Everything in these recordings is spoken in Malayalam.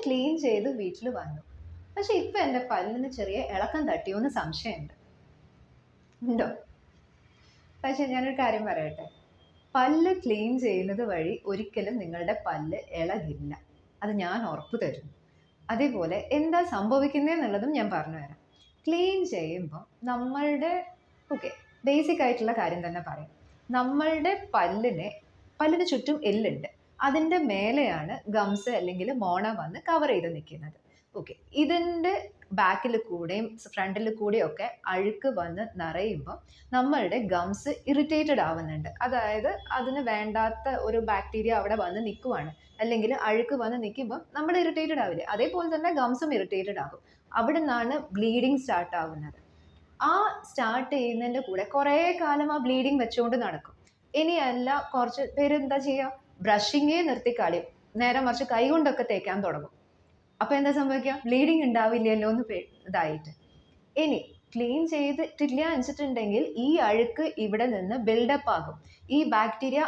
ക്ലീൻ ചെയ്ത് വീട്ടിൽ വന്നു. പക്ഷെ ഇപ്പൊ എൻ്റെ പല്ലിന് ചെറിയ ഇളക്കം തട്ടിയോന്ന് സംശയമുണ്ട്. ഉണ്ടോ? പക്ഷെ ഞാനൊരു കാര്യം പറയട്ടെ, പല്ല് ക്ലീൻ ചെയ്യുന്നത് വഴി ഒരിക്കലും നിങ്ങളുടെ പല്ല് ഇളകില്ല. അത് ഞാൻ ഉറപ്പ് തരുന്നു. അതേപോലെ എന്താ സംഭവിക്കുന്നതെന്നുള്ളതും ഞാൻ പറഞ്ഞുതരാം. ക്ലീൻ ചെയ്യുമ്പോൾ നമ്മളുടെ ഓക്കെ, ബേസിക് ആയിട്ടുള്ള കാര്യം തന്നെ പറയാം. നമ്മളുടെ പല്ലിന് ചുറ്റും എല്ലുണ്ട്. അതിൻ്റെ മേലെയാണ് ഗംസ് അല്ലെങ്കിൽ മോണ വന്ന് കവർ ചെയ്ത് നിൽക്കുന്നത്. ഓക്കെ, ഇതിൻ്റെ ബാക്കിൽ കൂടെയും ഫ്രണ്ടിൽ കൂടെയും ഒക്കെ അഴുക്ക് വന്ന് നിറയുമ്പോൾ നമ്മളുടെ ഗംസ് ഇറിറ്റേറ്റഡ് ആവുന്നുണ്ട്. അതായത് അതിന് വേണ്ടാത്ത ഒരു ബാക്ടീരിയ അവിടെ വന്ന് നിൽക്കുവാണ്, അല്ലെങ്കിൽ അഴുക്ക് വന്ന് നിൽക്കുമ്പോൾ നമ്മൾ ഇറിറ്റേറ്റഡ് ആവില്ലേ, അതേപോലെ തന്നെ ഗംസും ഇറിറ്റേറ്റഡ് ആകും. അവിടെ നിന്നാണ് ബ്ലീഡിങ് സ്റ്റാർട്ട് ആവുന്നത്. ആ സ്റ്റാർട്ട് ചെയ്യുന്നതിൻ്റെ കൂടെ കുറേ കാലം ആ ബ്ലീഡിങ് വെച്ചുകൊണ്ട് നടക്കും. ഇനിയല്ല, കുറച്ച് പേര് എന്താ ചെയ്യുക, ബ്രഷിങ്ങേ നിർത്തി കളയും, നേരെ മറിച്ച് കൈ കൊണ്ടൊക്കെ തേക്കാൻ തുടങ്ങും. അപ്പൊ എന്താ സംഭവിക്കുക, ബ്ലീഡിങ് ഉണ്ടാവില്ലല്ലോ എന്ന് ഇതായിട്ട്. ഇനി ക്ലീൻ ചെയ്തിട്ടില്ല വെച്ചിട്ടുണ്ടെങ്കിൽ ഈ അഴുക്ക് ഇവിടെ നിന്ന് ബിൽഡപ്പ് ആകും. ഈ ബാക്ടീരിയ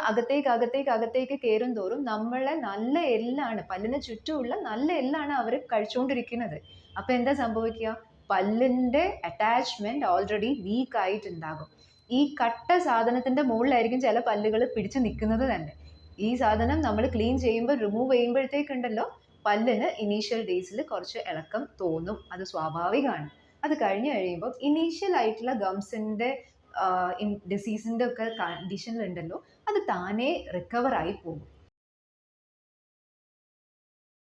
അകത്തേക്ക് കയറും തോറും നമ്മളെ നല്ല എല്ലാണ്, പല്ലിന് ചുറ്റുമുള്ള നല്ല എല്ലാണ് അവർ കഴിച്ചുകൊണ്ടിരിക്കുന്നത്. അപ്പൊ എന്താ സംഭവിക്കുക, പല്ലിന്റെ അറ്റാച്ച്മെന്റ് ഓൾറെഡി വീക്ക് ആയിട്ടുണ്ടാകും. ഈ കട്ട സാധനത്തിന്റെ മുകളിലായിരിക്കും ചില പല്ലുകൾ പിടിച്ചു നിൽക്കുന്നത് തന്നെ. ഈ സാധനം നമ്മൾ ക്ലീൻ ചെയ്യുമ്പോൾ റിമൂവ് ചെയ്യുമ്പോഴത്തേക്കുണ്ടല്ലോ, പല്ലിന് ഇനീഷ്യൽ ഡേയ്സിൽ കുറച്ച് ഇളക്കം തോന്നും, അത് സ്വാഭാവികമാണ്. അത് കഴിഞ്ഞ് കഴിയുമ്പോൾ ഇനീഷ്യൽ ആയിട്ടുള്ള ഗംസിന്റെ ഡിസീസിന്റെ ഒക്കെ കണ്ടീഷനിലുണ്ടല്ലോ, അത് താനേ റിക്കവർ ആയി പോകും.